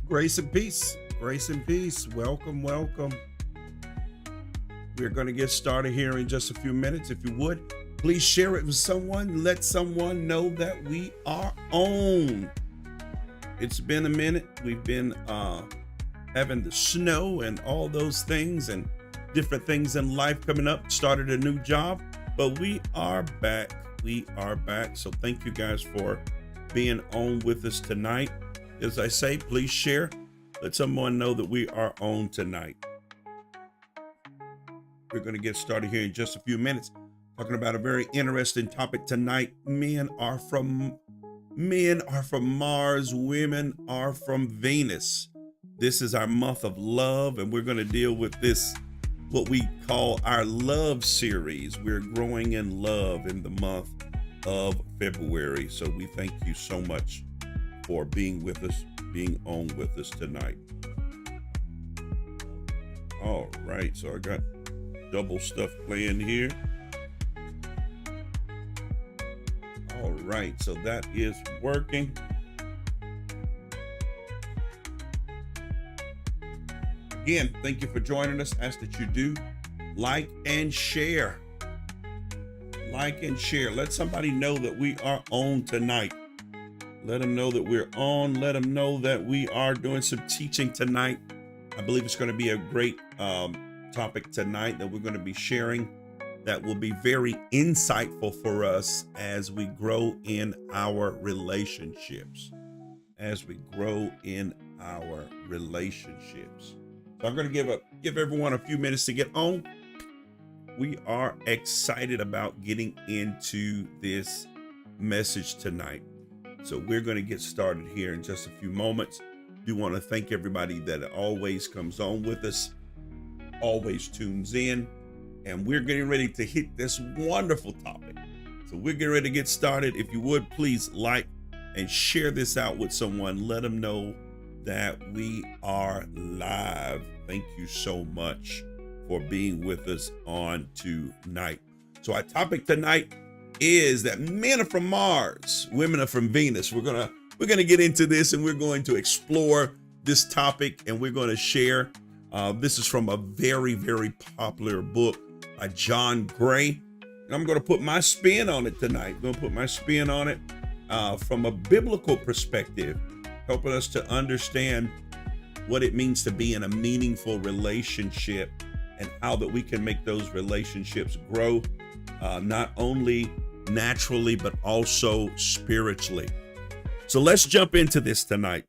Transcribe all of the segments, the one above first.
Grace and peace. Grace and peace. Welcome, welcome. We're going to get started here in just a few minutes. If you would, please share it with someone. Let someone know that we are on. It's been a minute. We've been having the snow and all those things and different things in life coming up. Started a new job, but we are back. We are back. So thank you guys for being on with us tonight. As I say, please share. Let someone know that we are on tonight. We're going to get started here in just a few minutes, talking about a very interesting topic tonight. Men are from Mars, women are from Venus. This is our month of love, and we're going to deal with this, what we call our love series. We're growing in love in the month of February. So we thank you so much for being with us, being on with us tonight. All right, so I got double stuff playing here. All right, so that is working. Again, thank you for joining us. Ask that you do like and share. Like and share. Let somebody know that we are on tonight. Let them know that we're on. Let them know that we are doing some teaching tonight. I believe it's going to be a great topic tonight that we're going to be sharing that will be very insightful for us as we grow in our relationships. As we grow in our relationships. So I'm going to give everyone a few minutes to get on. We are excited about getting into this message tonight. So we're going to get started here in just a few moments. Do want to thank everybody that always comes on with us, always tunes in, and we're getting ready to hit this wonderful topic. So we're getting ready to get started. If you would, please like and share this out with someone. Let them know that we are live. Thank you so much for being with us on tonight. So our topic tonight is that men are from Mars, women are from Venus. We're gonna get into this, and we're going to explore this topic, and we're going to share. This is from a very, very popular book by John Gray, and I'm going to put my spin on it tonight. I'm going to put my spin on it from a biblical perspective, helping us to understand what it means to be in a meaningful relationship and how that we can make those relationships grow, not only naturally, but also spiritually. So let's jump into this tonight.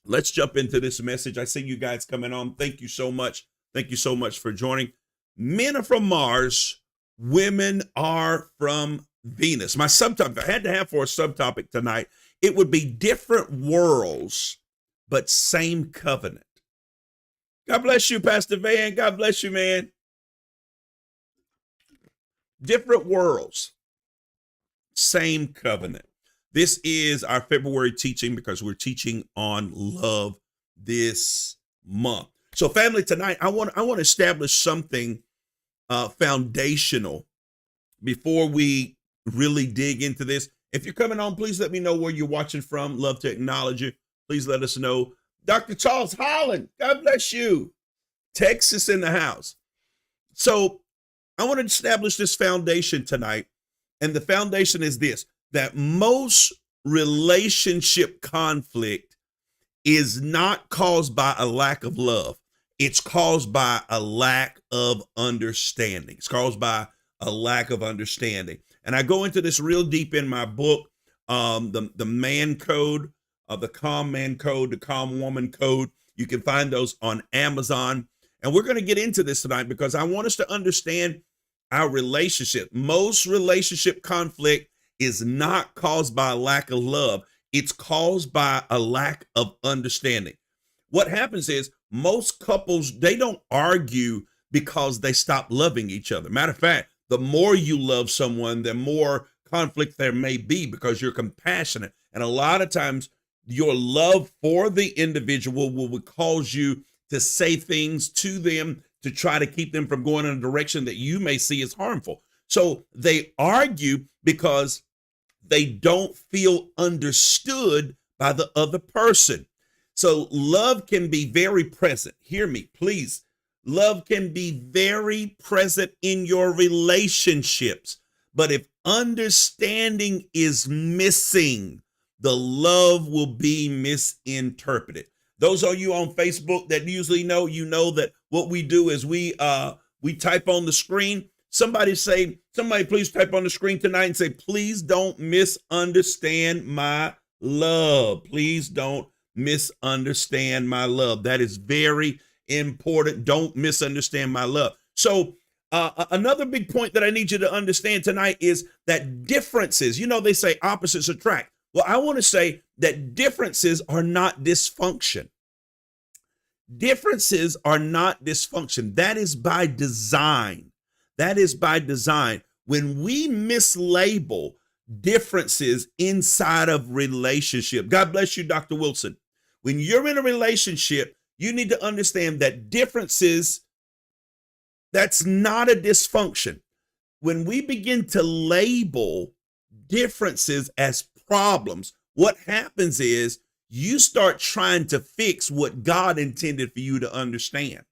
Let's jump into this message. I see you guys coming on. Thank you so much. Thank you so much for joining. Men are from Mars. Women are from Venus. My subtopic, if I had to have for a subtopic tonight, it would be different worlds, but same covenant. God bless you, Pastor Van. God bless you, man. Different worlds, same covenant. This is our February teaching because we're teaching on love this month. So family, tonight, I want to establish something foundational before we really dig into this. If you're coming on, please let me know where you're watching from. Love to acknowledge you. Please let us know. Dr. Charles Holland, God bless you. Texas in the house. So I want to establish this foundation tonight. And the foundation is this, that most relationship conflict is not caused by a lack of love. It's caused by a lack of understanding. It's caused by a lack of understanding. And I go into this real deep in my book, the man code, the calm man code, the calm woman code. You can find those on Amazon. And we're going to get into this tonight because I want us to understand our relationship. Most relationship conflict is not caused by a lack of love. It's caused by a lack of understanding. What happens is most couples, they don't argue because they stop loving each other. Matter of fact, the more you love someone, the more conflict there may be because you're compassionate. And a lot of times your love for the individual will cause you to say things to them to try to keep them from going in a direction that you may see as harmful. So they argue because they don't feel understood by the other person. So love can be very present. Hear me, please. Love can be very present in your relationships. But if understanding is missing, the love will be misinterpreted. Those of you on Facebook that usually know, you know that what we do is we type on the screen. Somebody please type on the screen tonight and say, please don't misunderstand my love. Please don't misunderstand my love. That is very important. Don't misunderstand my love. So another big point that I need you to understand tonight is that differences, they say opposites attract. Well, I want to say that differences are not dysfunction. Differences are not dysfunction. That is by design. That is by design. When we mislabel differences inside of relationship, God bless you, Dr. Wilson. When you're in a relationship, you need to understand that differences, that's not a dysfunction. When we begin to label differences as problems, what happens is you start trying to fix what God intended for you to understand.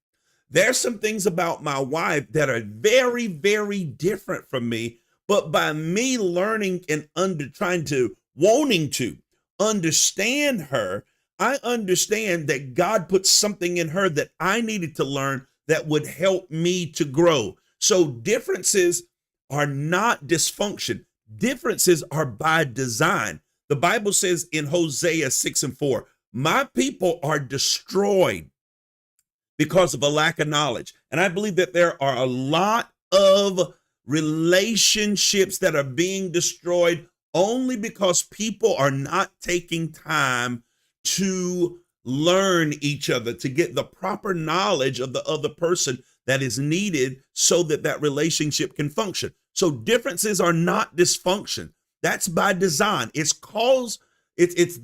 There's some things about my wife that are very, very different from me, but by me learning and wanting to understand her, I understand that God put something in her that I needed to learn that would help me to grow. So differences are not dysfunction. Differences are by design. The Bible says in Hosea 6:4, my people are destroyed because of a lack of knowledge. And I believe that there are a lot of relationships that are being destroyed only because people are not taking time to learn each other, to get the proper knowledge of the other person that is needed so that that relationship can function. So differences are not dysfunction. That's by design. It's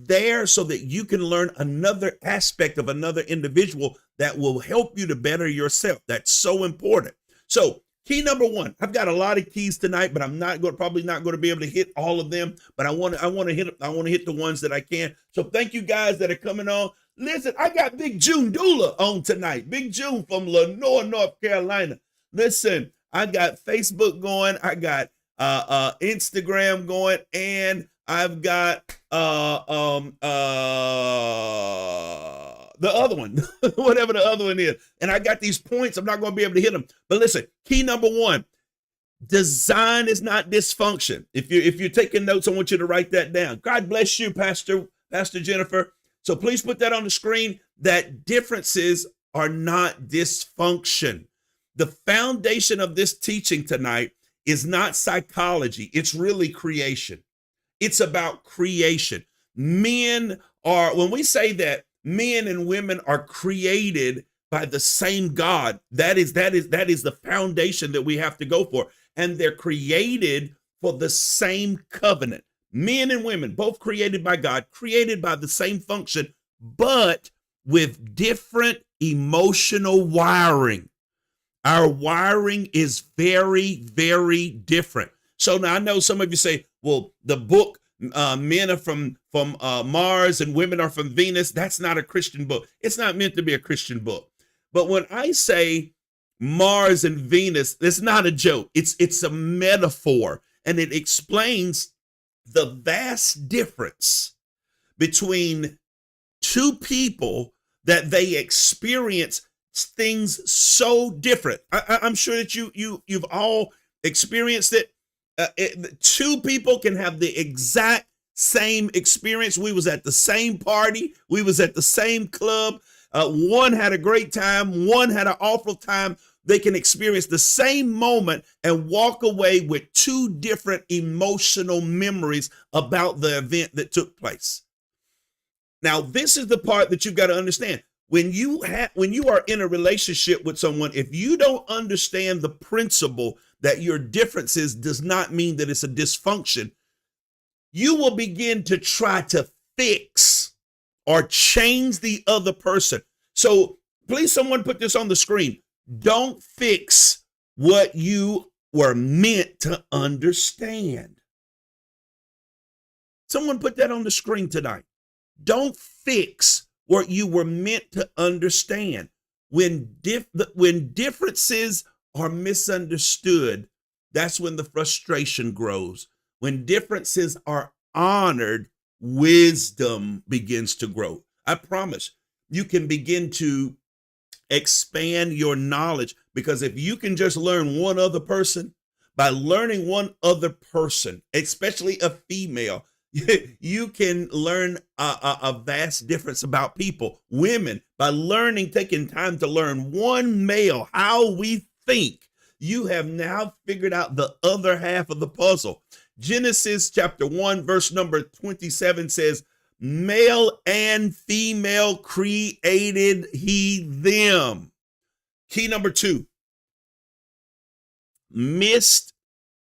there so that you can learn another aspect of another individual that will help you to better yourself. That's so important. So key number one, I've got a lot of keys tonight, but I'm probably not going to be able to hit all of them, but I want to hit the ones that I can. So thank you guys that are coming on. Listen, I got Big June Dula on tonight. Big June from Lenore, North Carolina. Listen, I got Facebook going. I got Instagram going, and I've got the other one, whatever the other one is. And I got these points. I'm not going to be able to hit them. But listen, key number one, design is not dysfunction. If you're taking notes, I want you to write that down. God bless you, Pastor Jennifer. So please put that on the screen, that differences are not dysfunction. The foundation of this teaching tonight is not psychology. It's really creation. It's about creation. When we say that men and women are created by the same God, that is the foundation that we have to go for. And they're created for the same covenant. Men and women, both created by God, created by the same function, but with different emotional wiring. Our wiring is very, very different. So now I know some of you say, well, the book, men are from Mars and women are from Venus. That's not a Christian book. It's not meant to be a Christian book. But when I say Mars and Venus, it's not a joke. It's a metaphor, and it explains the vast difference between two people that they experience things so different. I'm sure that you've all experienced it. Two people can have the exact same experience. We was at the same party. We was at the same club. One had a great time. One had an awful time. They can experience the same moment and walk away with two different emotional memories about the event that took place. Now, this is the part that you've got to understand. When you are in a relationship with someone, if you don't understand the principle that your differences does not mean that it's a dysfunction, you will begin to try to fix or change the other person. So please, someone put this on the screen. Don't fix what you were meant to understand. Someone put that on the screen tonight. Don't fix what you were meant to understand. When differences are misunderstood, that's when the frustration grows. When differences are honored, wisdom begins to grow. I promise you can begin to expand your knowledge, because if you can just learn one other person, by learning one other person, especially a female, you can learn a vast difference about people. Women, by learning, taking time to learn one male, how we think, you have now figured out the other half of the puzzle. Genesis chapter 1, verse number 27 says, male and female created he them. Key number 2, missed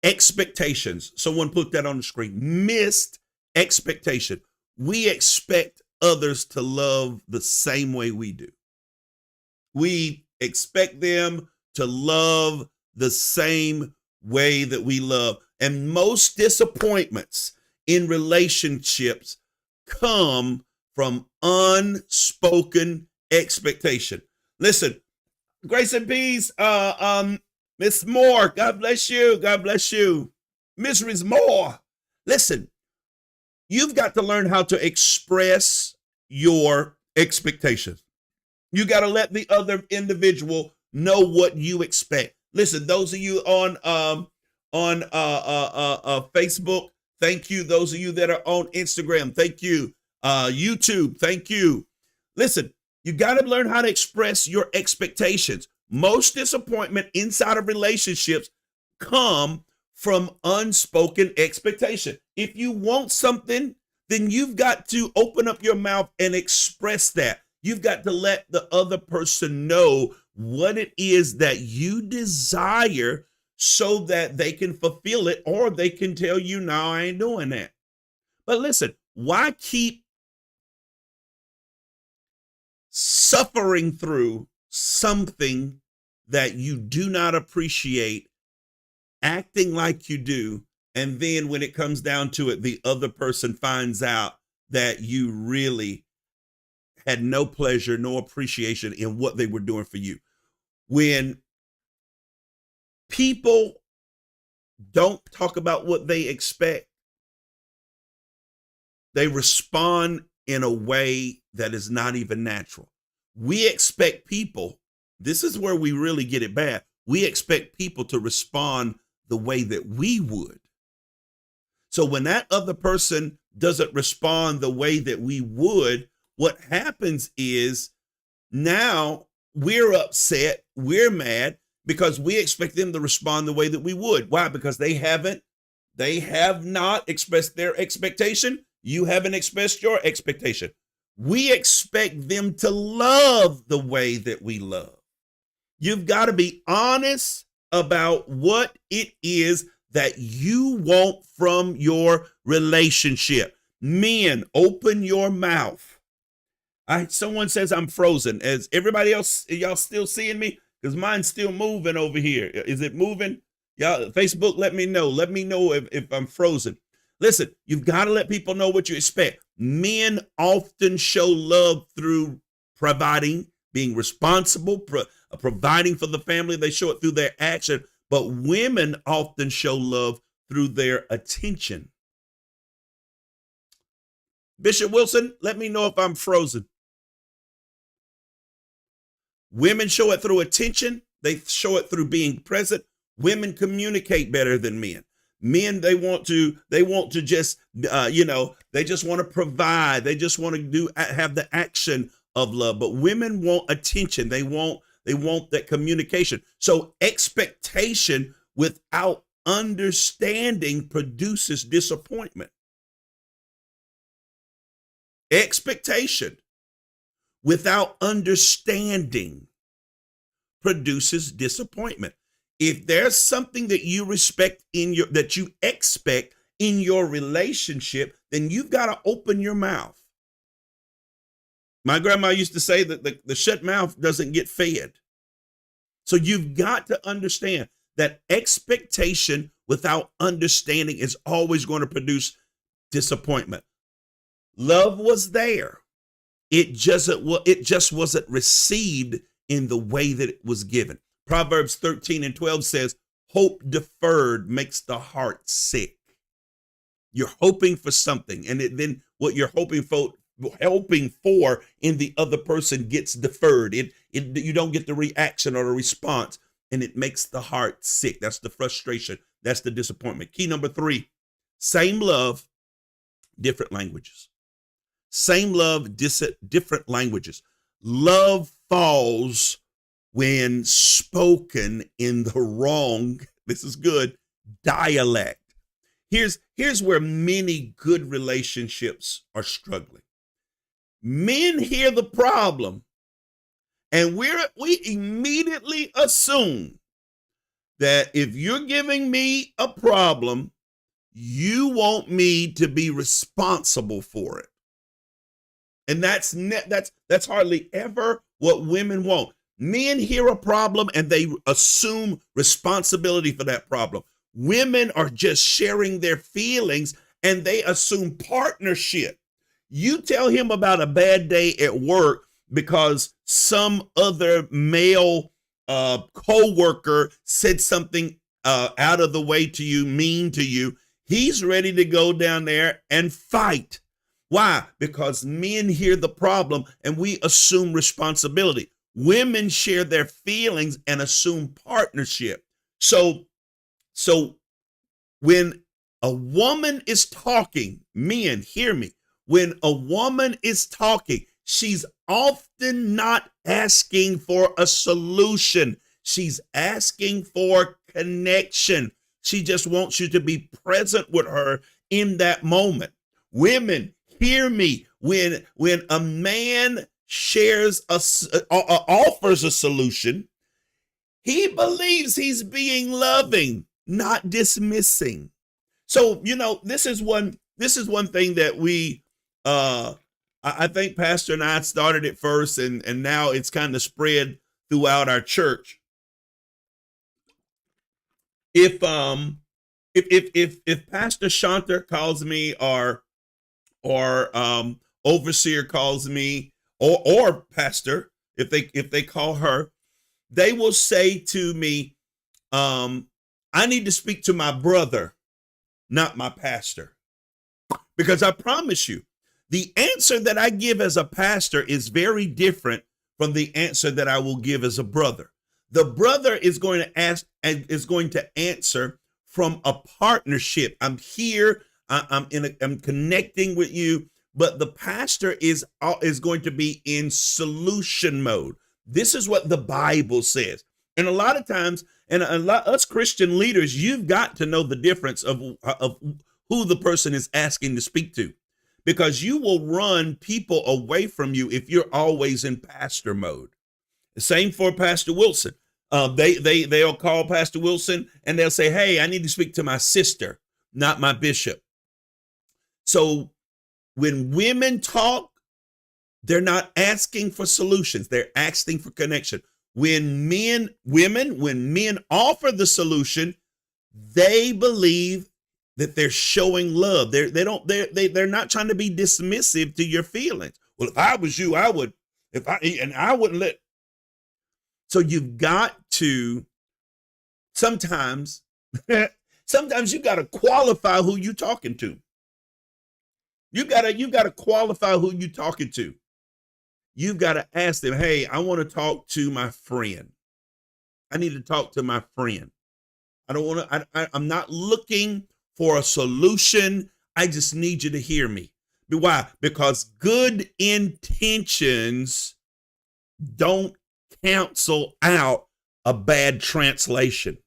expectations. Someone put that on the screen. Missed expectation. We expect others to love the same way we do. We expect them to love the same way that we love. And most disappointments in relationships come from unspoken expectation. Listen, grace and peace, Miss Moore, God bless you. God bless you. Mrs. Moore, listen, you've got to learn how to express your expectations. You got to let the other individual know what you expect. Listen, those of you on Facebook, thank you. Those of you that are on Instagram, thank you. YouTube, thank you. Listen, you got to learn how to express your expectations. Most disappointment inside of relationships come from unspoken expectation. If you want something, then you've got to open up your mouth and express that. You've got to let the other person know what it is that you desire so that they can fulfill it, or they can tell you, no, I ain't doing that. But listen, why keep suffering through something that you do not appreciate, acting like you do, and then when it comes down to it, the other person finds out that you really had no pleasure, no appreciation in what they were doing for you. When people don't talk about what they expect, they respond in a way that is not even natural. We expect people, this is where we really get it bad. We expect people to respond the way that we would. So when that other person doesn't respond the way that we would, what happens is now we're upset, we're mad, because we expect them to respond the way that we would. Why? Because they have not expressed their expectation. You haven't expressed your expectation. We expect them to love the way that we love. You've got to be honest about what it is that you want from your relationship. Men, open your mouth. Someone says I'm frozen. Is everybody else, y'all still seeing me? Because mine's still moving over here. Is it moving? Y'all, Facebook, let me know. Let me know if I'm frozen. Listen, you've got to let people know what you expect. Men often show love through providing, being responsible, providing for the family. They show it through their action. But women often show love through their attention. Bishop Wilson, let me know if I'm frozen. Women show it through attention. They show it through being present. Women communicate better than men. Men, they want to just, they just want to provide. They just want to have the action of love. But women want attention. They want that communication. So expectation without understanding produces disappointment. Expectation without understanding produces disappointment. If there's something that you expect in your relationship, then you've got to open your mouth. My grandma used to say that the shut mouth doesn't get fed. So you've got to understand that expectation without understanding is always going to produce disappointment. Love was there. It just wasn't received in the way that it was given. Proverbs 13:12 says, hope deferred makes the heart sick. You're hoping for something, and then what you're hoping for in the other person gets deferred. You don't get the reaction or the response, and it makes the heart sick. That's the frustration. That's the disappointment. Key number 3, same love, different languages. Same love, different languages. Love falls when spoken in the wrong, this is good, dialect. Here's where many good relationships are struggling. Men hear the problem, and we immediately assume that if you're giving me a problem, you want me to be responsible for it. And that's hardly ever what women want. Men hear a problem and they assume responsibility for that problem. Women are just sharing their feelings and they assume partnership. You tell him about a bad day at work because some other male co-worker said something out of the way to you, mean to you. He's ready to go down there and fight. Why? Because men hear the problem and we assume responsibility. Women share their feelings and assume partnership. So when a woman is talking, men, hear me. When a woman is talking, she's often not asking for a solution. She's asking for connection. She just wants you to be present with her in that moment. Women, hear me. When a man shares offers a solution, he believes he's being loving, not dismissing. So, this is one thing that we I think Pastor and I started it first, and now it's kind of spread throughout our church. If Pastor Shanta calls me or overseer calls me or pastor, if they call her, they will say to me, I need to speak to my brother, not my pastor. Because I promise you, the answer that I give as a pastor is very different from the answer that I will give as a brother. The brother is going to answer from a partnership. I'm here. I'm connecting with you, but the pastor is going to be in solution mode. This is what the Bible says. And a lot of times, us Christian leaders, you've got to know the difference of who the person is asking to speak to, because you will run people away from you if you're always in pastor mode. Same for Pastor Wilson. They'll call Pastor Wilson and they'll say, hey, I need to speak to my sister, not my bishop. So when women talk, they're not asking for solutions. They're asking for connection. When men offer the solution, they believe that they're showing love. They're not trying to be dismissive to your feelings. Well, if I was you, I would, I wouldn't let. So you've got to sometimes you got to qualify who you're talking to. You got to qualify who you're talking to. You've got to ask them, hey, I want to talk to my friend. I need to talk to my friend. I'm not looking for a solution. I just need you to hear me. Why? Because good intentions don't cancel out a bad translation.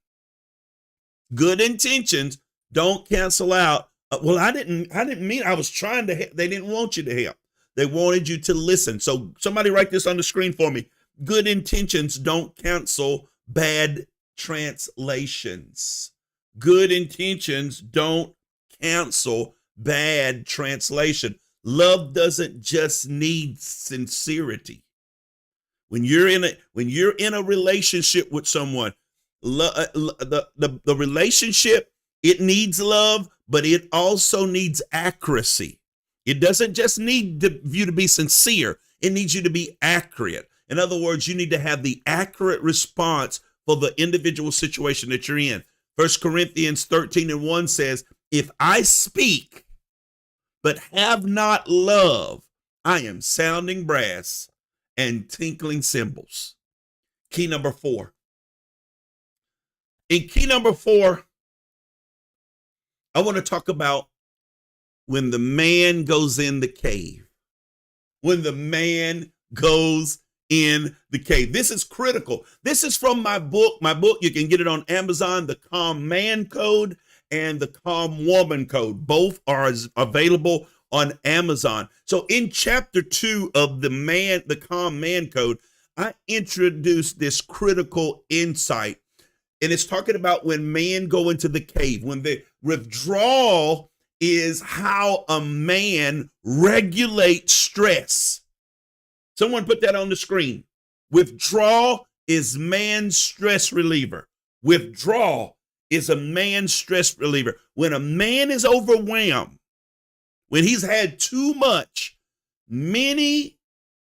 Good intentions don't cancel out. Well, I didn't mean, I was trying to help. They didn't want you to help. They wanted you to listen. So somebody write this on the screen for me. Good intentions don't cancel bad translations. Good intentions don't cancel bad translation. Love doesn't just need sincerity. When you're in a relationship with someone, the relationship, it needs love, but it also needs accuracy. It doesn't just need you to be sincere. It needs you to be accurate. In other words, you need to have the accurate response for the individual situation that you're in. 1 Corinthians 13:1 says, if I speak but have not love, I am sounding brass and tinkling cymbals. Key number 4. In key number 4, I want to talk about when the man goes in the cave. When the man goes in the cave. This is critical. This is from my book. My book, you can get it on Amazon, The Calm Man Code and The Calm Woman Code. Both are available on Amazon. So in chapter 2 of the Calm Man Code, I introduced this critical insight. And it's talking about when men go into the cave, when the withdrawal is how a man regulates stress. Someone put that on the screen. Withdrawal is man's stress reliever. Withdrawal is a man's stress reliever. When a man is overwhelmed, when he's had too much, many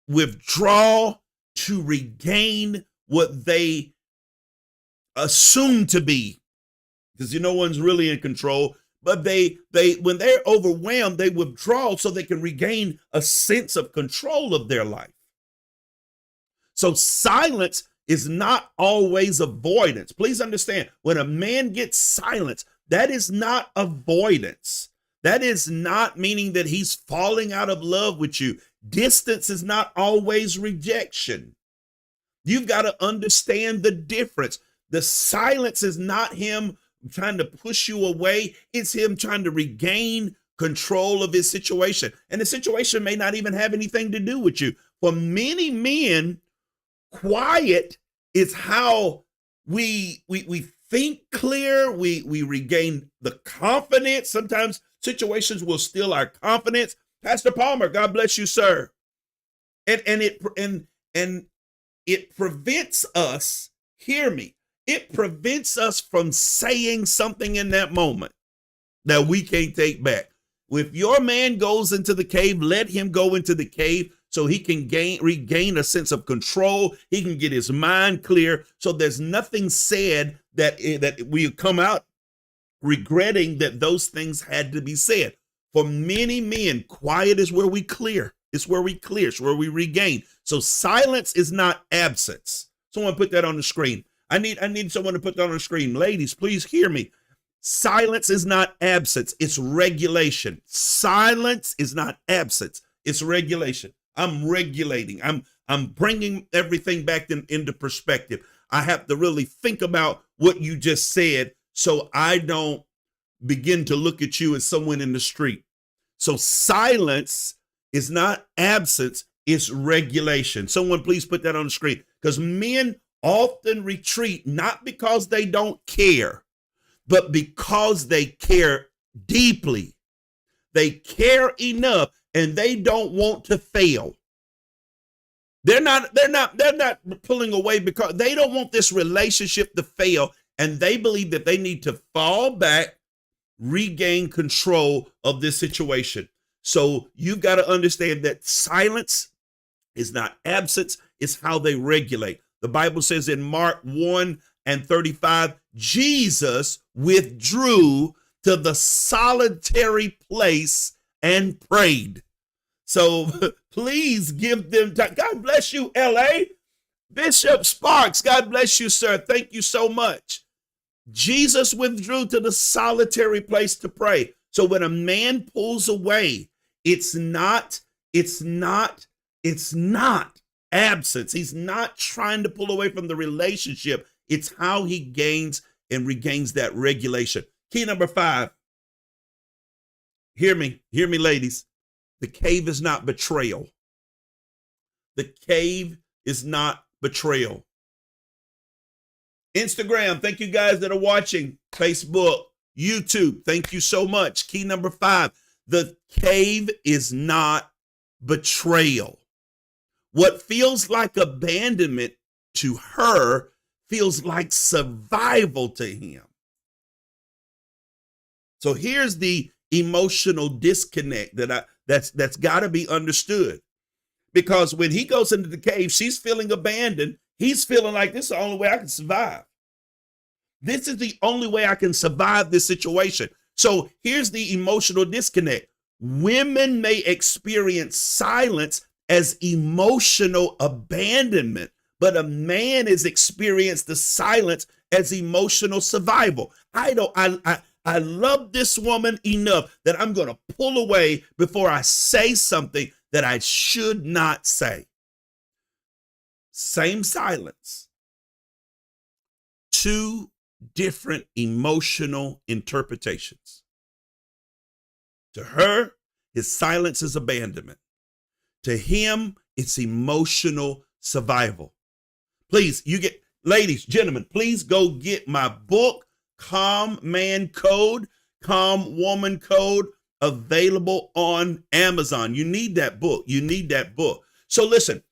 withdraw to regain what they assume to be, because no one's really in control. But they when they're overwhelmed, they withdraw so they can regain a sense of control of their life. So silence is not always avoidance. Please understand, when a man gets silence, that is not avoidance. That is not meaning that he's falling out of love with you. Distance is not always rejection. You've got to understand the difference. The silence is not him trying to push you away. It's him trying to regain control of his situation. And the situation may not even have anything to do with you. For many men, quiet is how we think clear. We regain the confidence. Sometimes situations will steal our confidence. Pastor Palmer, God bless you, sir. And it prevents us, hear me, it prevents us from saying something in that moment that we can't take back. If your man goes into the cave, let him go into the cave so he can regain a sense of control. He can get his mind clear. So there's nothing said that we come out regretting that those things had to be said. For many men, quiet is where we clear. It's where we clear. It's where we regain. So silence is not absence. Someone put that on the screen. I need someone to put that on the screen. Ladies, please hear me. Silence is not absence. It's regulation. Silence is not absence. It's regulation. I'm regulating. I'm bringing everything back into perspective. I have to really think about what you just said so I don't begin to look at you as someone in the street. So silence is not absence, it's regulation. Someone please put that on the screen, because men often retreat not because they don't care, but because they care deeply. They care enough and they don't want to fail. They're not pulling away because they don't want this relationship to fail, and they believe that they need to fall back, regain control of this situation. So you've got to understand that silence is not absence, it's how they regulate. The Bible says in Mark 1:35, Jesus withdrew to the solitary place and prayed. So please give them time. God bless you, LA. Bishop Sparks, God bless you, sir. Thank you so much. Jesus withdrew to the solitary place to pray. So when a man pulls away, it's not absence. He's not trying to pull away from the relationship. It's how he gains and regains that regulation. Key number 5. Hear me, ladies. The cave is not betrayal. The cave is not betrayal. Instagram, thank you guys that are watching. Facebook, YouTube, thank you so much. Key number 5, the cave is not betrayal. What feels like abandonment to her feels like survival to him. So here's the emotional disconnect that's got to be understood. Because when he goes into the cave, she's feeling abandoned. He's feeling like this is the only way I can survive. This is the only way I can survive this situation. So here's the emotional disconnect. Women may experience silence as emotional abandonment, but a man has experienced the silence as emotional survival. I love this woman enough that I'm going to pull away before I say something that I should not say. Same silence. Two different emotional interpretations. To her, his silence is abandonment. To him, it's emotional survival. Please, ladies, gentlemen, please go get my book, Calm Man Code, Calm Woman Code, available on Amazon. You need that book. You need that book. So listen,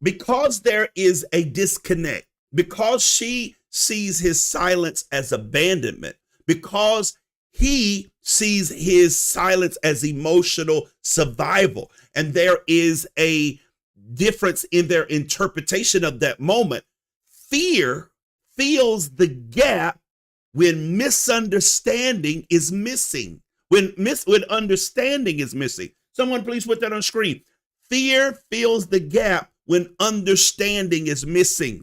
because there is a disconnect, because she sees his silence as abandonment, because he sees his silence as emotional survival, and there is a difference in their interpretation of that moment. Fear fills the gap when misunderstanding is missing. When understanding is missing. Someone please put that on screen. Fear fills the gap when understanding is missing.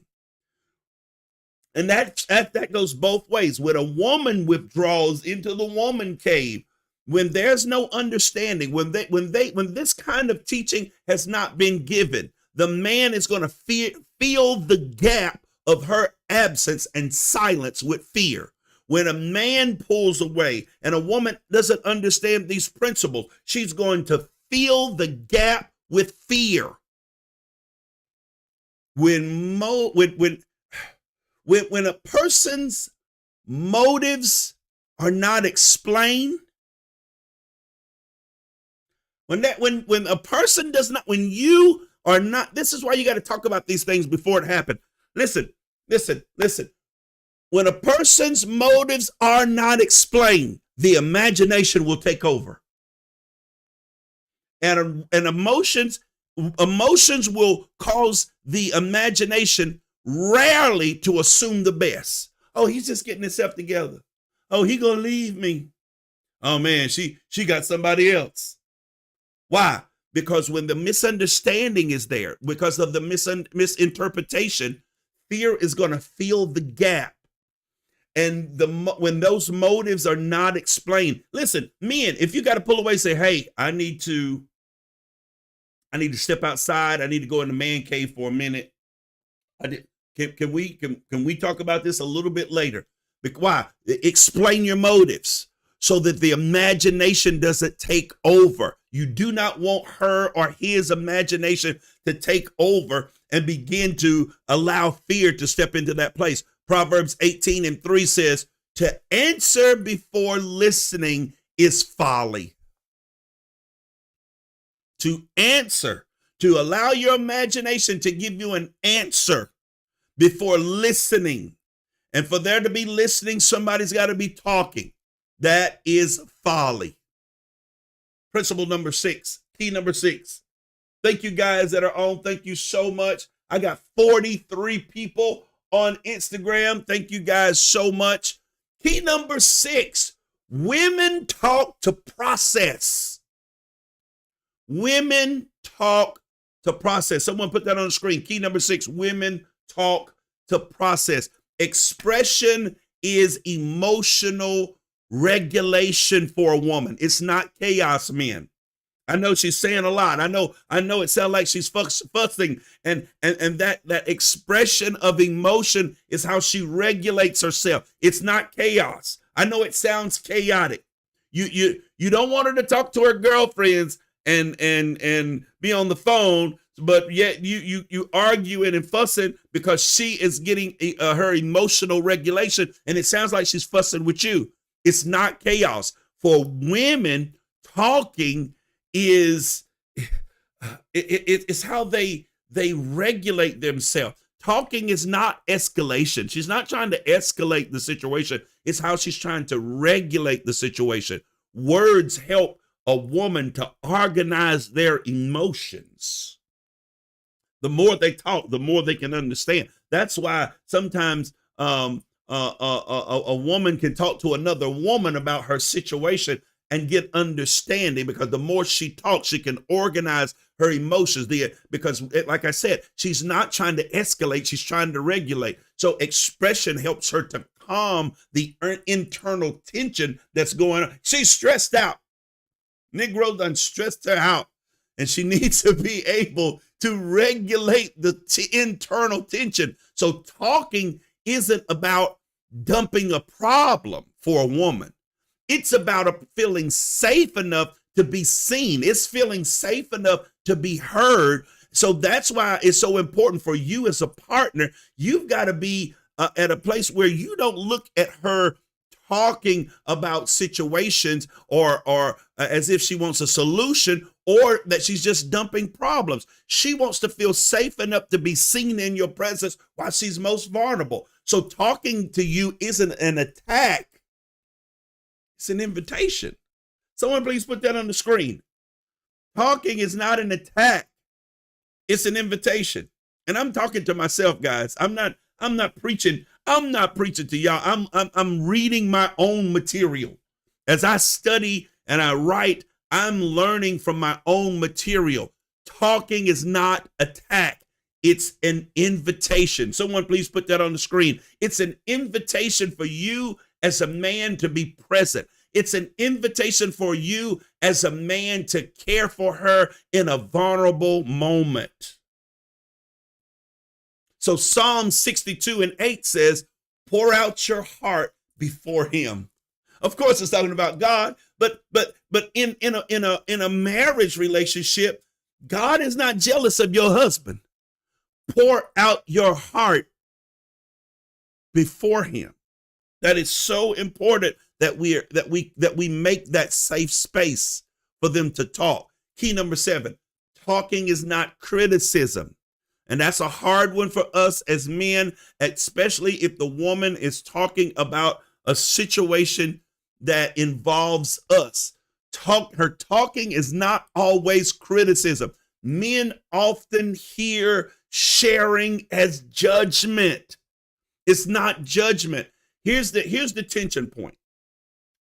And that goes both ways. When a woman withdraws into the woman cave, when there's no understanding, when this kind of teaching has not been given, the man is going to feel the gap of her absence and silence with fear. When a man pulls away and a woman doesn't understand these principles, she's going to fill the gap with fear. When a person's motives are not explained, when a person does not, when you are not, this is why you got to talk about these things before it happened. Listen. When a person's motives are not explained, the imagination will take over. And emotions will cause the imagination rarely to assume the best. Oh, he's just getting himself together. Oh, he gonna leave me. Oh man, she got somebody else. Why? Because when the misunderstanding is there, because of the misinterpretation, fear is gonna fill the gap. And when those motives are not explained, listen, men, if you got to pull away, say, hey, I need to step outside. I need to go in the man cave for a minute. Can we talk about this a little bit later? Why? Explain your motives so that the imagination doesn't take over. You do not want her or his imagination to take over and begin to allow fear to step into that place. Proverbs 18:3 says, to answer before listening is folly. To answer, to allow your imagination to give you an answer before listening. And for there to be listening, somebody's got to be talking. That is folly. Principle number 6, key number 6. Thank you guys that are on. Thank you so much. I got 43 people on Instagram. Thank you guys so much. Key number 6, women talk to process. Women talk to process. Someone put that on the screen. Key number 6, women talk to process. Expression is emotional regulation for a woman. It's not chaos, men. I know she's saying a lot. I know it sounds like she's fussing, and that expression of emotion is how she regulates herself. It's not chaos. I know it sounds chaotic. You don't want her to talk to her girlfriends and be on the phone, but yet you arguing and fussing because she is getting her emotional regulation, and it sounds like she's fussing with you. It's not chaos. For women, talking is it's how they regulate themselves. Talking is not escalation. She's not trying to escalate the situation. It's how she's trying to regulate the situation. Words help a woman to organize their emotions. The more they talk, the more they can understand. That's why sometimes a woman can talk to another woman about her situation and get understanding, because the more she talks, she can organize her emotions. Because, like I said, she's not trying to escalate, she's trying to regulate. So expression helps her to calm the internal tension that's going on. She's stressed out. Negro done stressed her out, and she needs to be able to regulate the internal tension. So talking isn't about dumping a problem for a woman. It's about feeling safe enough to be seen. It's feeling safe enough to be heard. So that's why it's so important for you as a partner. You've got to be at a place where you don't look at her talking about situations or as if she wants a solution, or that she's just dumping problems. She wants to feel safe enough to be seen in your presence while she's most vulnerable. So talking to you isn't an attack, it's an invitation. Someone please put that on the screen. Talking is not an attack, it's an invitation. And I'm talking to myself, guys. I'm not preaching. I'm not preaching to y'all. I'm reading my own material. As I study and I write, I'm learning from my own material. Talking is not attack. It's an invitation. Someone please put that on the screen. It's an invitation for you as a man to be present. It's an invitation for you as a man to care for her in a vulnerable moment. So Psalm 62:8 says, pour out your heart before him. Of course, it's talking about God, but in a marriage relationship, God is not jealous of your husband. Pour out your heart before him. That is so important that we make that safe space for them to talk. Key number 7, talking is not criticism. And that's a hard one for us as men, especially if the woman is talking about a situation that involves us. Her talking is not always criticism. Men often hear sharing as judgment. It's not judgment. Here's the tension point.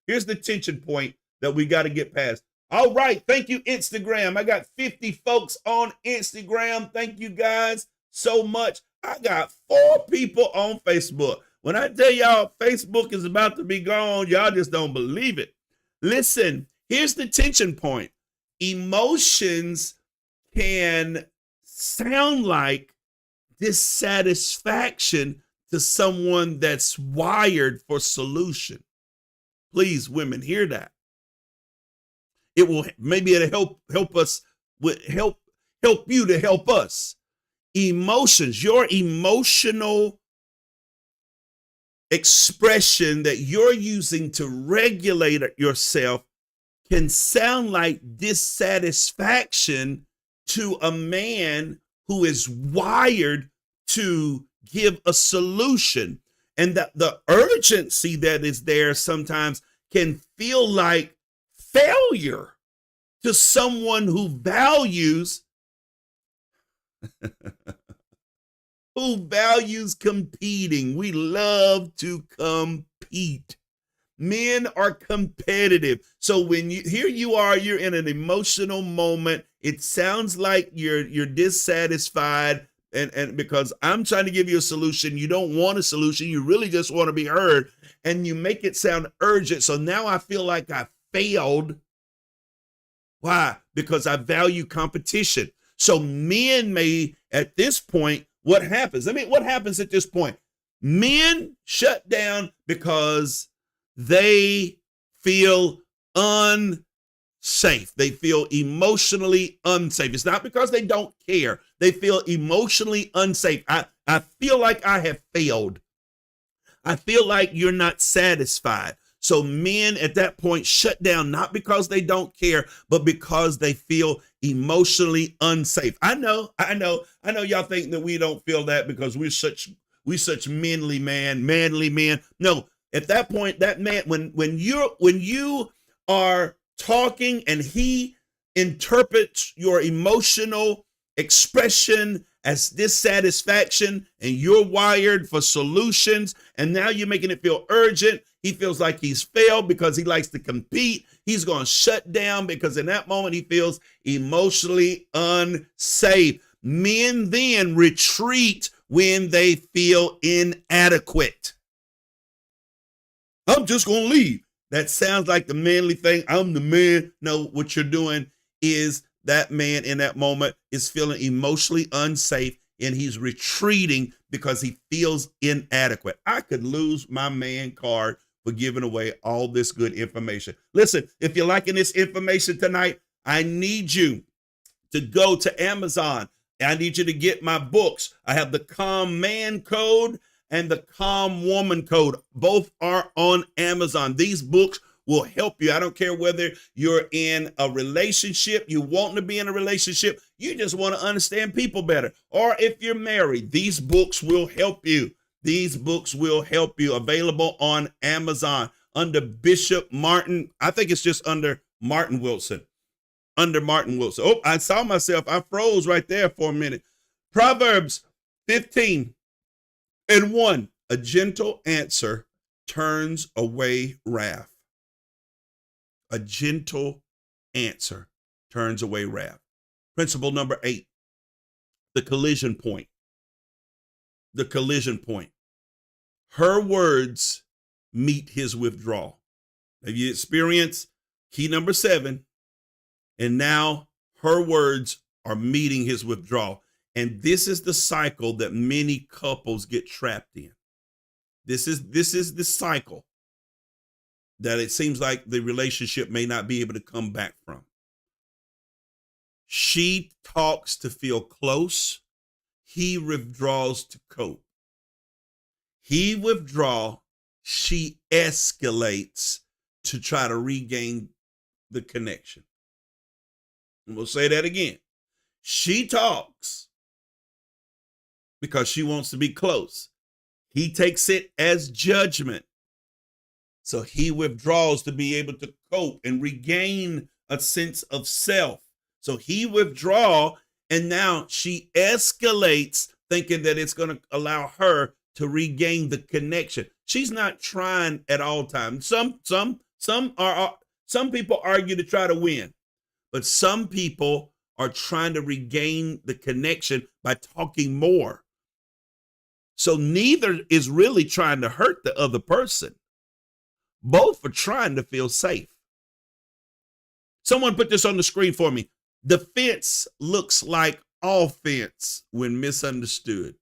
Here's the tension point that we got to get past. All right. Thank you, Instagram. I got 50 folks on Instagram. Thank you guys so much. I got 4 people on Facebook. When I tell y'all Facebook is about to be gone, y'all just don't believe it. Listen, here's the tension point. Emotions can sound like dissatisfaction to someone that's wired for solution. Please, women, hear that. It'll help us, help you to help us. Emotions, your emotional expression that you're using to regulate yourself can sound like dissatisfaction to a man who is wired to give a solution. And that the urgency that is there sometimes can feel like failure to someone who values competing. We love to compete. Men are competitive. So when you're in an emotional moment, it sounds like you're dissatisfied, and because I'm trying to give you a solution, you don't want a solution, you really just want to be heard, and you make it sound urgent. So now I feel like I failed. Why? Because I value competition. So men may, at this point, what happens? What happens at this point? Men shut down because they feel unsafe. They feel emotionally unsafe. It's not because they don't care. They feel emotionally unsafe. I feel like I have failed. I feel like you're not satisfied. So men at that point shut down, not because they don't care, but because they feel emotionally unsafe. I know y'all think that we don't feel that because we're such manly men. No, at that point, that man, when you are talking and he interprets your emotional expression as dissatisfaction, and you're wired for solutions, and now you're making it feel urgent. He feels like he's failed because he likes to compete. He's going to shut down because in that moment he feels emotionally unsafe. Men then retreat when they feel inadequate. I'm just going to leave. That sounds like the manly thing. I'm the man. No, what you're doing is that man in that moment is feeling emotionally unsafe and he's retreating because he feels inadequate. I could lose my man card for giving away all this good information. Listen, if you're liking this information tonight, I need you to go to Amazon. I need you to get my books. I have the Calm Man Code and the Calm Woman Code. Both are on Amazon. These books will help you. I don't care whether you're in a relationship, you want to be in a relationship, you just want to understand people better, or if you're married, these books will help you. These books will help you. Available on Amazon under Bishop Martin. I think it's just under Martin Wilson. Under Martin Wilson. Oh, I saw myself. I froze right there for a minute. Proverbs 15:1. A gentle answer turns away wrath. A gentle answer turns away wrath. Principle number 8, the collision point. The collision point. Her words meet his withdrawal. Have you experienced key number 7? And now her words are meeting his withdrawal. And this is the cycle that many couples get trapped in. This is the cycle that it seems like the relationship may not be able to come back from. She talks to feel close. He withdraws to cope. He withdraws. She escalates to try to regain the connection. And we'll say that again. She talks because she wants to be close. He takes it as judgment. So he withdraws to be able to cope and regain a sense of self. So he withdraws, and now she escalates, thinking that it's going to allow her to regain the connection. She's not trying at all times. Some people argue to try to win, but some people are trying to regain the connection by talking more. So neither is really trying to hurt the other person. Both are trying to feel safe. Someone put this on the screen for me. Defense looks like offense when misunderstood.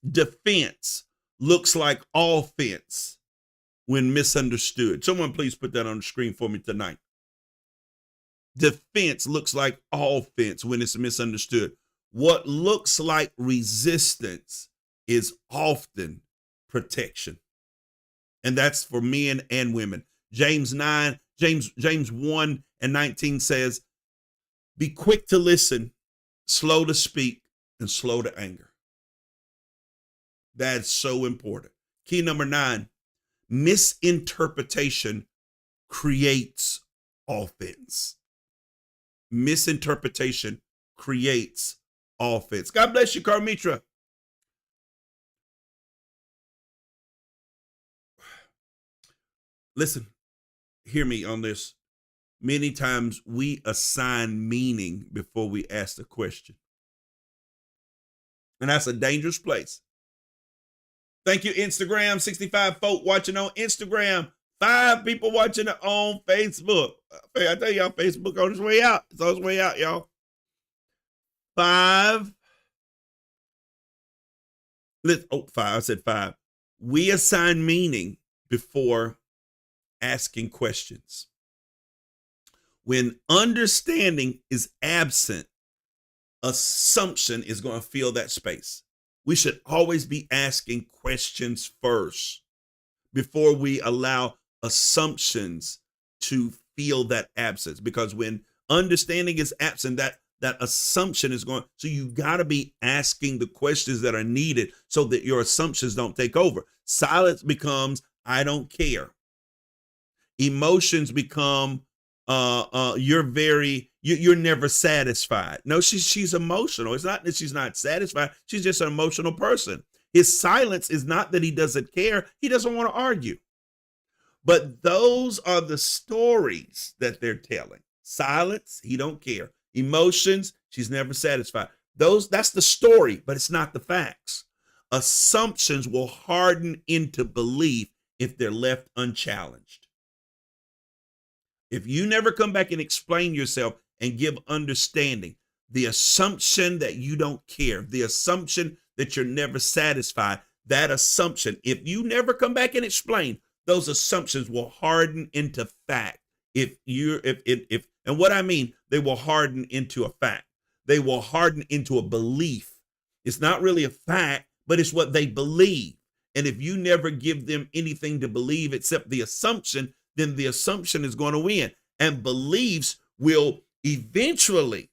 Defense looks like offense when misunderstood. Someone please put that on the screen for me tonight. Defense looks like offense when it's misunderstood. What looks like resistance is often protection. And that's for men and women. James 1:19 says, be quick to listen, slow to speak, and slow to anger. That's so important. Key number 9, misinterpretation creates offense. Misinterpretation creates offense. God bless you, Carmitra. Listen, hear me on this. Many times we assign meaning before we ask the question. And that's a dangerous place. Thank you, Instagram. 65 folk watching on Instagram. 5 people watching it on Facebook. I tell y'all, Facebook on its way out. It's on its way out, y'all. 5. 5. I said 5. We assign meaning before asking questions. When understanding is absent, assumption is going to fill that space. We should always be asking questions first before we allow assumptions to fill that absence. Because when understanding is absent, that assumption is going. So you got to be asking the questions that are needed so that your assumptions don't take over. Silence becomes, I don't care. Emotions become you're never satisfied. No, she's emotional. It's not that she's not satisfied. She's just an emotional person. His silence is not that he doesn't care. He doesn't want to argue. But those are the stories that they're telling. Silence, he don't care. Emotions, she's never satisfied. That's the story, but it's not the facts. Assumptions will harden into belief if they're left unchallenged. If you never come back and explain yourself and give understanding, the assumption that you don't care, the assumption that you're never satisfied, that assumption, if you never come back and explain, those assumptions will harden into fact. If and what I mean, they will harden into a fact. They will harden into a belief. It's not really a fact, but it's what they believe. And if you never give them anything to believe except the assumption, then the assumption is going to win. And beliefs will eventually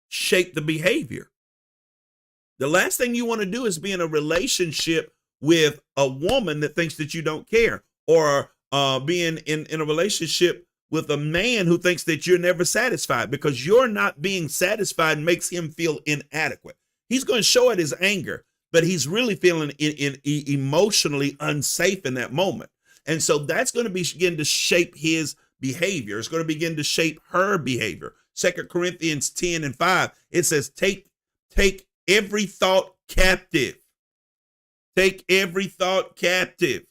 shape the behavior. The last thing you want to do is be in a relationship with a woman that thinks that you don't care, or being in a relationship with a man who thinks that you're never satisfied, because you're not being satisfied makes him feel inadequate. He's going to show it his anger, but he's really feeling emotionally unsafe in that moment. And so that's going to begin to shape his behavior. It's going to begin to shape her behavior. 2 Corinthians 10:5, it says, take every thought captive. Take every thought captive.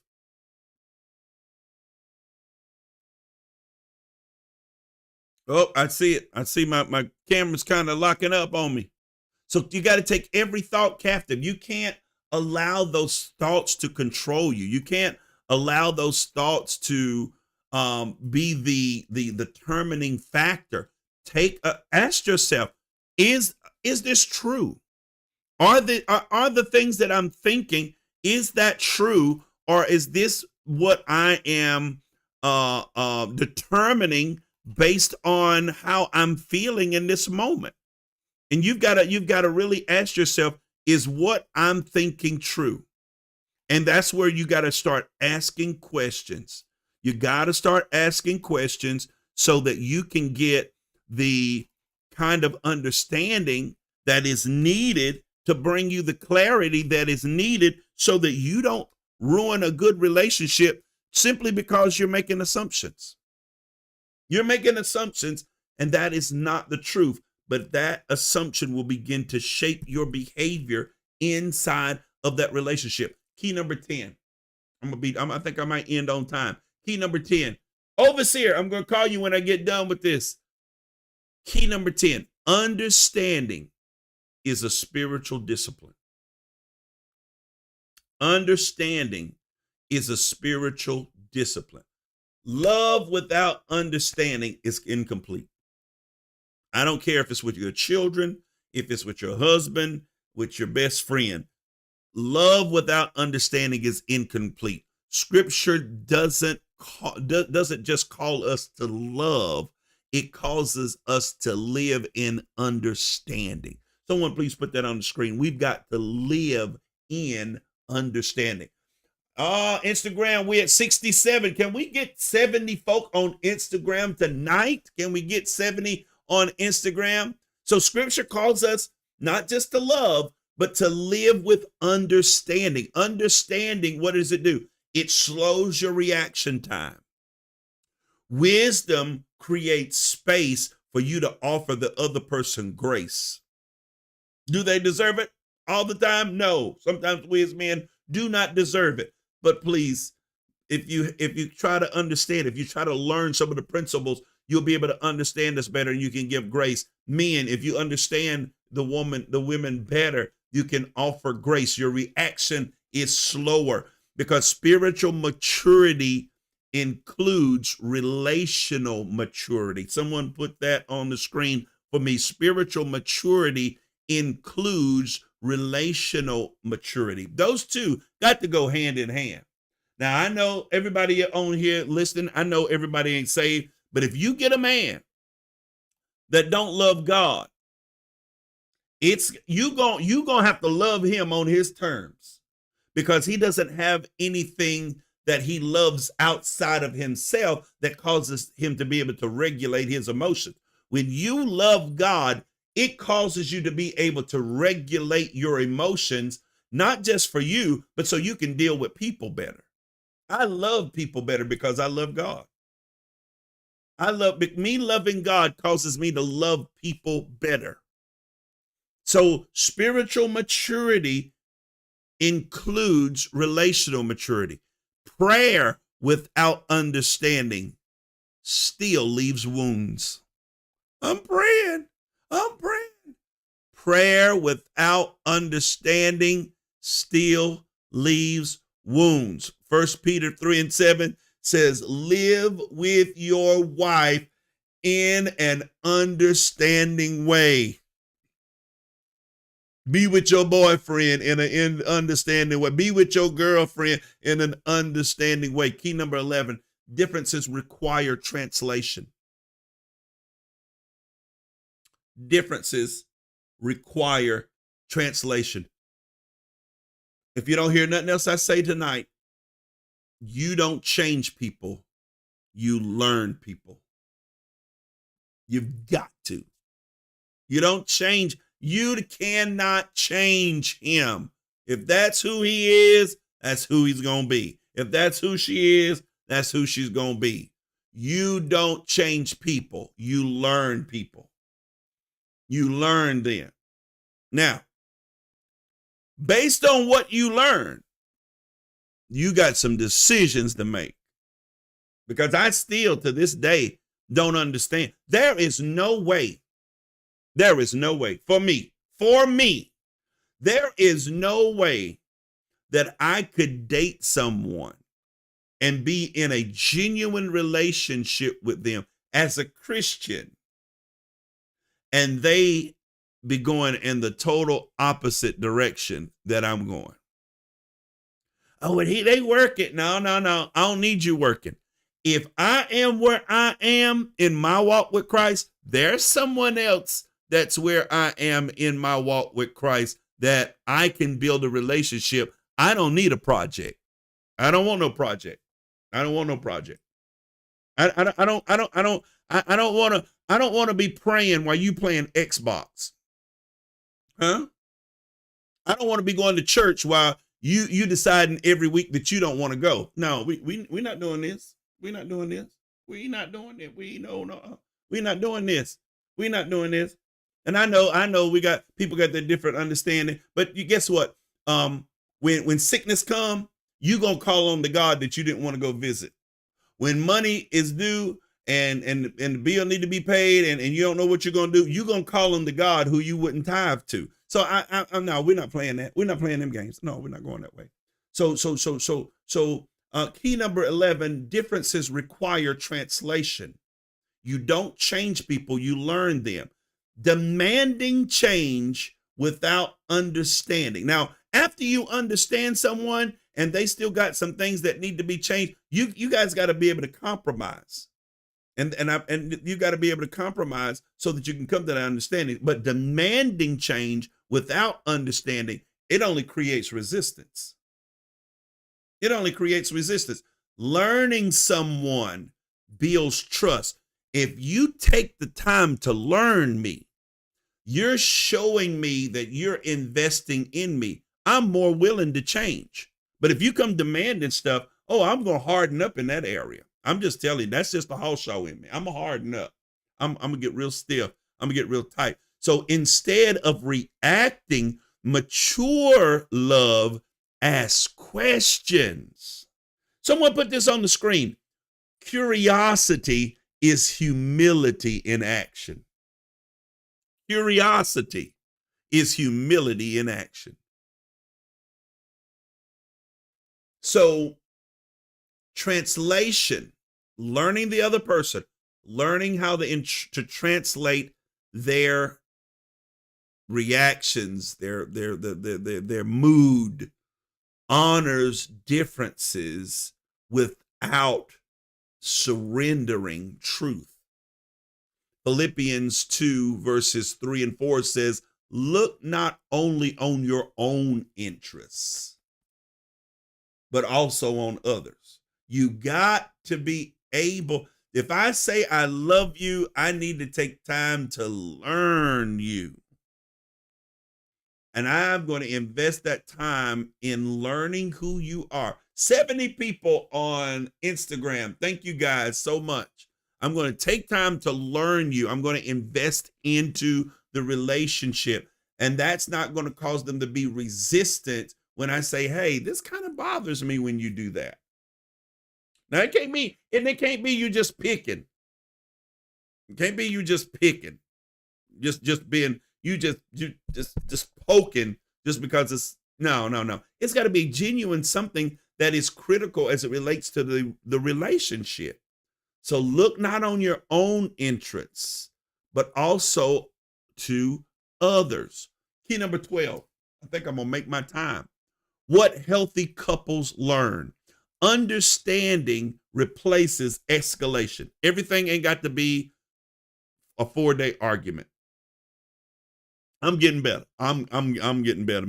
Oh, I see it. I see my camera's kind of locking up on me. So you got to take every thought captive. You can't allow those thoughts to control you. You can't allow those thoughts to be the determining factor. Ask yourself, is this true? Are the things that I'm thinking, is that true, or is this what I am determining based on how I'm feeling in this moment? And you've got to really ask yourself, is what I'm thinking true? And that's where you got to start asking questions. You got to start asking questions so that you can get the kind of understanding that is needed to bring you the clarity that is needed so that you don't ruin a good relationship simply because you're making assumptions. You're making assumptions, and that is not the truth, but that assumption will begin to shape your behavior inside of that relationship. Key number 10. I think I might end on time. Key number 10. Overseer, I'm going to call you when I get done with this. Key number 10. Understanding is a spiritual discipline. Understanding is a spiritual discipline. Love without understanding is incomplete. I don't care if it's with your children, if it's with your husband, with your best friend. Love without understanding is incomplete. Scripture doesn't just call us to love. It causes us to live in understanding. Someone please put that on the screen. We've got to live in understanding. Instagram, we're at 67. Can we get 70 folk on Instagram tonight? Can we get 70 on Instagram? So scripture calls us not just to love, but to live with understanding. Understanding, what does it do? It slows your reaction time. Wisdom creates space for you to offer the other person grace. Do they deserve it all the time? No. Sometimes we as men do not deserve it. But please, if you try to understand, if you try to learn some of the principles, you'll be able to understand this better, and you can give grace. Men, if you understand the women better, you can offer grace. Your reaction is slower, because spiritual maturity includes relational maturity. Someone put that on the screen for me. Spiritual maturity includes relational maturity. Those two got to go hand in hand. Now, I know everybody on here listening, I know everybody ain't saved, but if you get a man that don't love God, it's you gonna have to love him on his terms, because he doesn't have anything that he loves outside of himself that causes him to be able to regulate his emotions. When you love God, it causes you to be able to regulate your emotions, not just for you, but so you can deal with people better. I love people better because I love God. Me loving God causes me to love people better. So spiritual maturity includes relational maturity. Prayer without understanding still leaves wounds. I'm praying. Prayer without understanding still leaves wounds. 1 Peter 3:7 says, live with your wife in an understanding way. Be with your boyfriend in an understanding way. Be with your girlfriend in an understanding way. Key number 11, differences require translation. Differences require translation. If you don't hear nothing else I say tonight, you don't change people, you learn people. You've got to. You don't change. You cannot change him. If that's who he is, that's who he's going to be. If that's who she is, that's who she's going to be. You don't change people. You learn people. You learn them. Now, based on what you learn, you got some decisions to make. Because I still, to this day, don't understand. There is no way for me, there is no way that I could date someone and be in a genuine relationship with them as a Christian and they be going in the total opposite direction that I'm going. Oh, and they work it. No. I don't need you working. If I am where I am in my walk with Christ, there's someone else that's where I am in my walk with Christ that I can build a relationship. I don't need a project. I don't want no project. I don't want to be praying while you playing Xbox. Huh? I don't want to be going to church while you deciding every week that you don't want to go. No, we're not doing this. We're not doing this. We're not doing it. We're not doing this. We're not doing this. And I know we got people got their different understanding, but you guess what? When sickness come, you gonna call on the God that you didn't want to go visit. When money is due and the bill need to be paid and you don't know what you're gonna do, you're gonna call on the God who you wouldn't tithe to. So I'm no, we're not playing that. We're not playing them games. No, we're not going that way. So key number 11, differences require translation. You don't change people, you learn them. Demanding change without understanding. Now, after you understand someone and they still got some things that need to be changed, you guys got to be able to compromise. And you got to be able to compromise so that you can come to that understanding. But demanding change without understanding, it only creates resistance. It only creates resistance. Learning someone builds trust. If you take the time to learn me, you're showing me that you're investing in me. I'm more willing to change. But if you come demanding stuff, oh, I'm going to harden up in that area. I'm just telling you, that's just the house show in me. I'm going to harden up. I'm going to get real stiff. I'm going to get real tight. So instead of reacting, mature love asks questions. Someone put this on the screen. Curiosity is humility in action. Curiosity is humility in action. So translation, learning the other person, learning how to translate their reactions, their mood, honors differences without surrendering truth. Philippians 2 verses 3 and 4 says, look not only on your own interests. but also on others. You got to be able, if I say I love you, I need to take time to learn you. And I'm going to invest that time in learning who you are. 70 people on Instagram. Thank you guys so much. I'm going to take time to learn you. I'm going to invest into the relationship. And that's not going to cause them to be resistant when I say, hey, this kind of bothers me when you do that. Now it can't be you just picking. It can't be you just picking. Just being you just poking just because it's no. It's got to be genuine, something that is critical as it relates to the relationship. So look not on your own interests, but also to others. Key number 12. I think I'm gonna make my time. What healthy couples learn. Understanding replaces escalation. Everything ain't got to be a 4-day argument. I'm getting better. I'm getting better.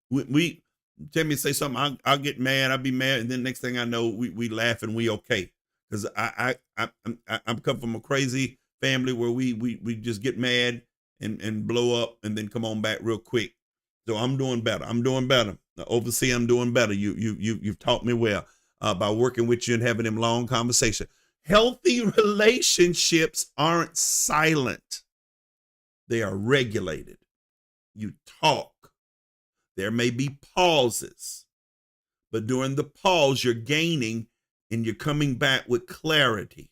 We Timmy say something, I'll get mad, I'll be mad, and then next thing I know, we laugh and we okay. Because I'm come from a crazy family where we just get mad and blow up and then come on back real quick. So I'm doing better. The overseer, I'm doing better. You've taught me well by working with you and having them long conversation. Healthy relationships aren't silent. They are regulated. You talk. There may be pauses, but during the pause, you're gaining and you're coming back with clarity.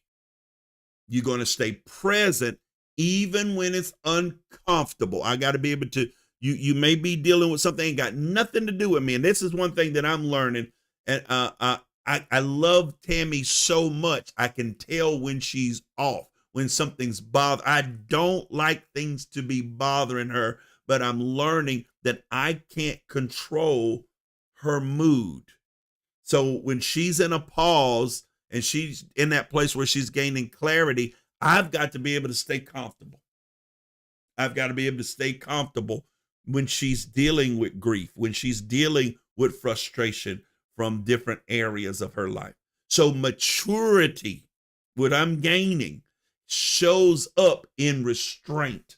You're going to stay present even when it's uncomfortable. I got to be able to, you may be dealing with something that ain't got nothing to do with me. And this is one thing that I'm learning. And I love Tammy so much. I can tell when she's off, when something's bothering. I don't like things to be bothering her, but I'm learning that I can't control her mood. So when she's in a pause and she's in that place where she's gaining clarity, I've got to be able to stay comfortable. I've got to be able to stay comfortable when she's dealing with grief, when she's dealing with frustration from different areas of her life. So maturity, what I'm gaining, shows up in restraint.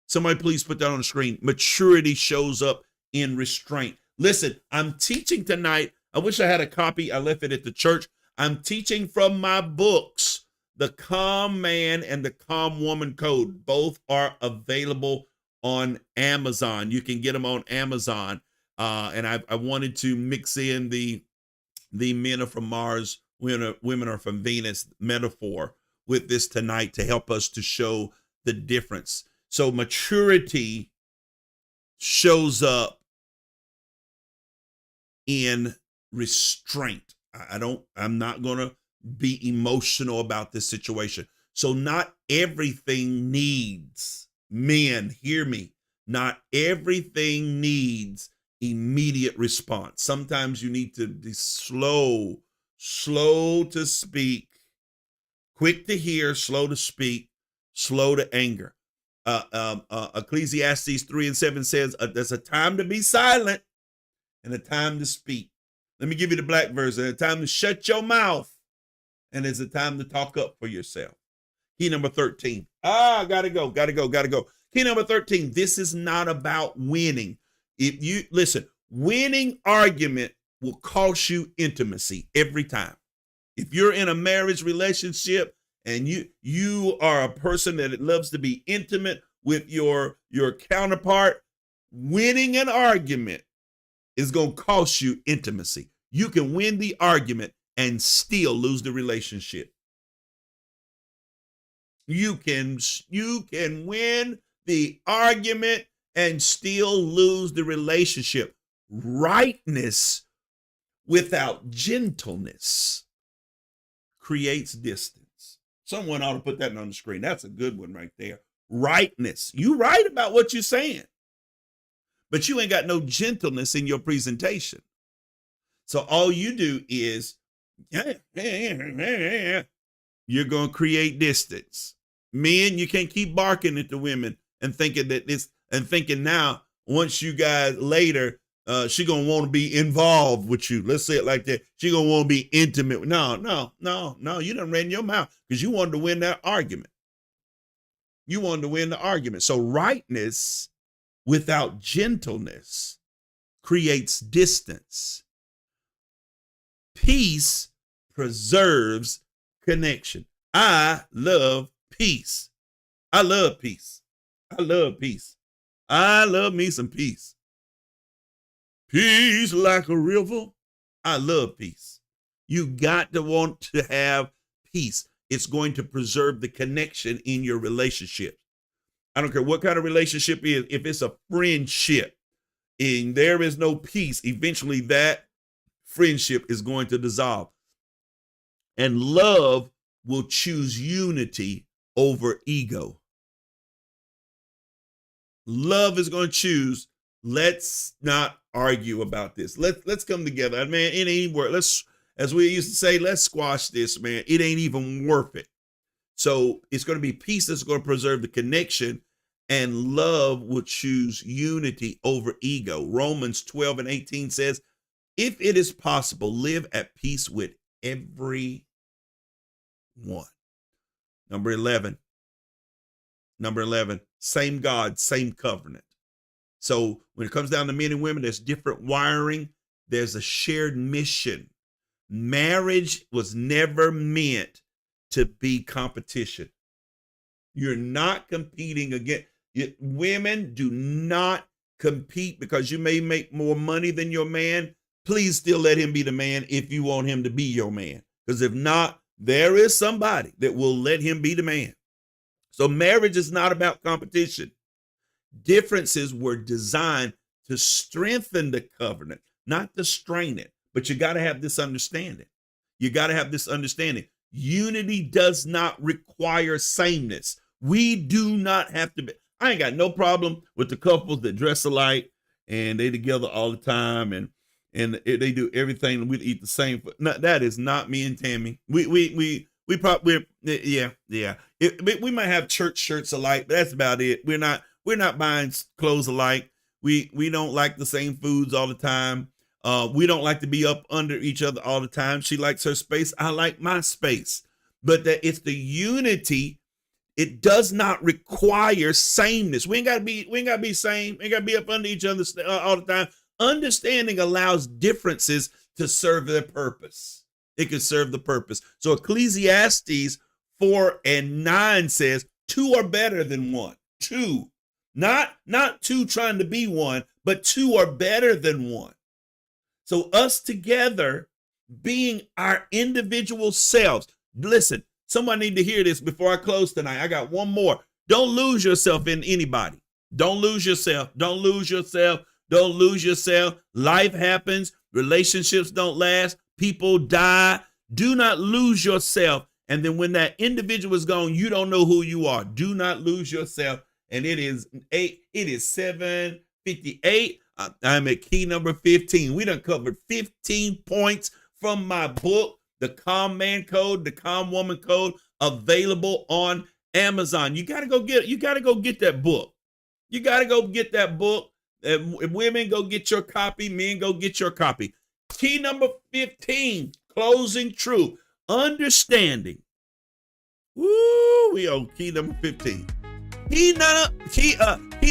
Somebody please put that on the screen. Maturity shows up in restraint. Listen, I'm teaching tonight. I wish I had a copy. I left it at the church. I'm teaching from my books, The Calm Man and The Calm Woman Code. Both are available on Amazon. You can get them on Amazon. And I wanted to mix in the men are from Mars, women are from Venus metaphor with this tonight to help us to show the difference. So maturity shows up in restraint. I'm not going to be emotional about this situation. So not everything needs, men, hear me, not everything needs immediate response. Sometimes you need to be slow to speak, quick to hear, slow to speak, slow to anger. Ecclesiastes 3:7 says there's a time to be silent and a time to speak. Let me give you the black version. A time to shut your mouth and there's a time to talk up for yourself. Key number 13. Gotta go. Key number 13. This is not about winning. If you listen, winning argument will cost you intimacy every time. If you're in a marriage relationship and you are a person that loves to be intimate with your counterpart, winning an argument is going to cost you intimacy. You can win the argument and still lose the relationship. You can win the argument and still lose the relationship. Rightness without gentleness creates distance. Someone ought to put that on the screen. That's a good one right there. Rightness. You right about what you're saying, but you ain't got no gentleness in your presentation. So all you do is, you're going to create distance. Men, you can't keep barking at the women and thinking that this, and thinking now, once you guys later, She gonna want to be involved with you. Let's say it like that. She gonna want to be intimate. No. You done ran your mouth because you wanted to win that argument. You wanted to win the argument. So rightness without gentleness creates distance. Peace preserves connection. I love peace. I love peace. I love peace. I love me some peace. Peace like a river. I love peace. You got to want to have peace. It's going to preserve the connection in your relationship. I don't care what kind of relationship it is. If it's a friendship and there is no peace, eventually that friendship is going to dissolve. And love will choose unity over ego. Love is going to choose, let's not argue about this. Let's come together. Man, it ain't worth. As we used to say, let's squash this, man. It ain't even worth it. So it's going to be peace that's going to preserve the connection, and love will choose unity over ego. Romans 12:18 says, if it is possible, live at peace with everyone. Number 11, same God, same covenant. So when it comes down to men and women, there's different wiring. There's a shared mission. Marriage was never meant to be competition. You're not competing against. Women do not compete because you may make more money than your man. Please still let him be the man if you want him to be your man. Because if not, there is somebody that will let him be the man. So marriage is not about competition. Differences were designed to strengthen the covenant, not to strain it. But you got to have this understanding. Unity does not require sameness. We do not have to be. I ain't got no problem with the couples that dress alike and they together all the time and they do everything and we eat the same food. No, that is not me and Tammy. We probably, yeah. We might have church shirts alike, but that's about it. We're not buying clothes alike. We don't like the same foods all the time. We don't like to be up under each other all the time. She likes her space. I like my space. But that it's the unity. It does not require sameness. We ain't gotta be same. We ain't gotta be up under each other all the time. Understanding allows differences to serve their purpose. It can serve the purpose. So Ecclesiastes 4:9 says, two are better than one. Two. Not two trying to be one, but two are better than one. So us together being our individual selves. Listen, someone need to hear this before I close tonight. I got one more. Don't lose yourself in anybody. Don't lose yourself. Life happens. Relationships don't last. People die. Do not lose yourself. And then when that individual is gone, you don't know who you are. Do not lose yourself. And it is 7:58. I'm at key number 15. We done covered 15 points from my book, The Calm Man Code, The Calm Woman Code, available on Amazon. You gotta go get that book. Women, go get your copy. Men, go get your copy. Key number 15, closing truth. Understanding. Woo, we on key number 15. Key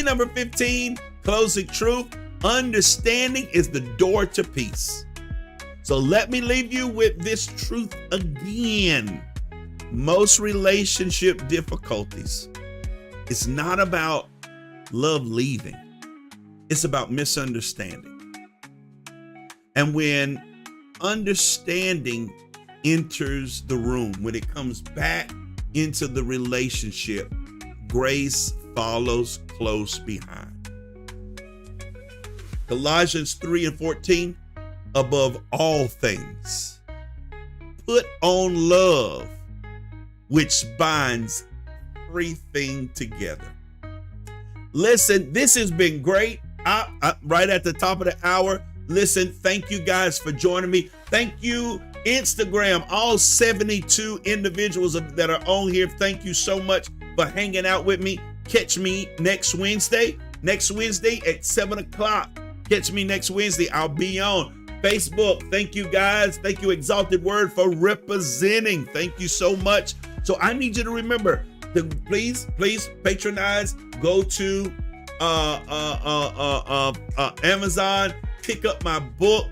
number 15, closing truth. Understanding is the door to peace. So let me leave you with this truth again. Most relationship difficulties, it's not about love leaving. It's about misunderstanding. And when understanding enters the room, when it comes back into the relationship, grace follows close behind. Colossians 3:14, above all things, put on love, which binds everything together. Listen, this has been great. Right at the top of the hour. Listen, thank you guys for joining me. Thank you, Instagram, all 72 individuals that are on here. Thank you so much for hanging out with me. Catch me next Wednesday at 7 o'clock Catch me next Wednesday. I'll be on Facebook. Thank you, guys. Thank you, Exalted Word, for representing. Thank you so much. So I need you to remember to please patronize. Go to Amazon. Pick up my book,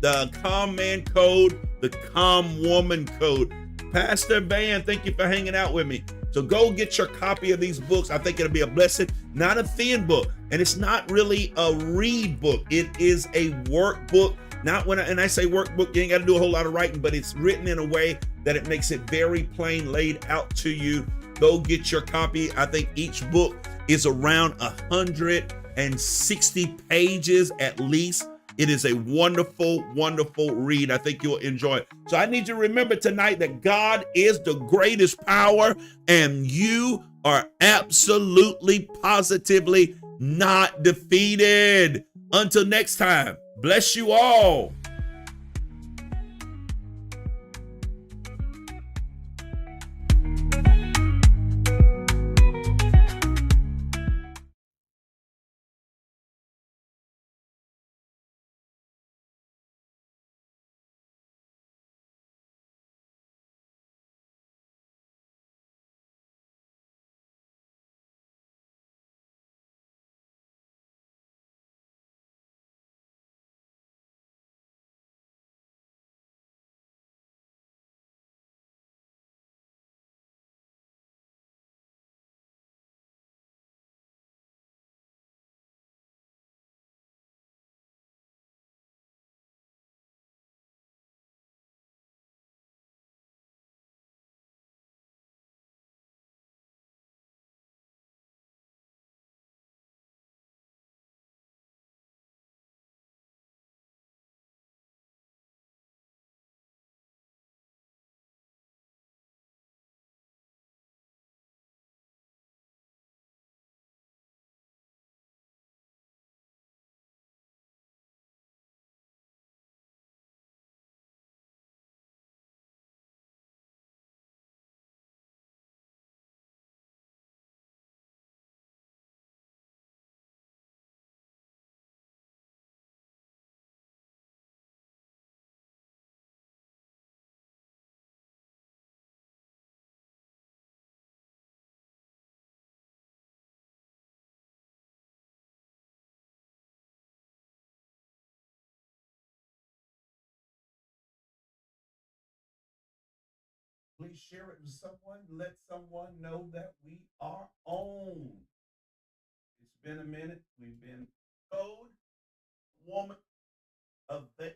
The Calm Man Code, The Calm Woman Code. Pastor Van, thank you for hanging out with me. So go get your copy of these books. I think it'll be a blessing. Not a thin book, and it's not really a read book. It is a workbook. Not when I say workbook, you ain't got to do a whole lot of writing, but it's written in a way that it makes it very plain, laid out to you. Go get your copy. I think each book is around 160 pages at least. It is a wonderful, wonderful read. I think you'll enjoy it. So I need you to remember tonight that God is the greatest power, and you are absolutely, positively not defeated. Until next time, bless you all. Please share it with someone. Let someone know that we are on. It's been a minute. We've been code woman of the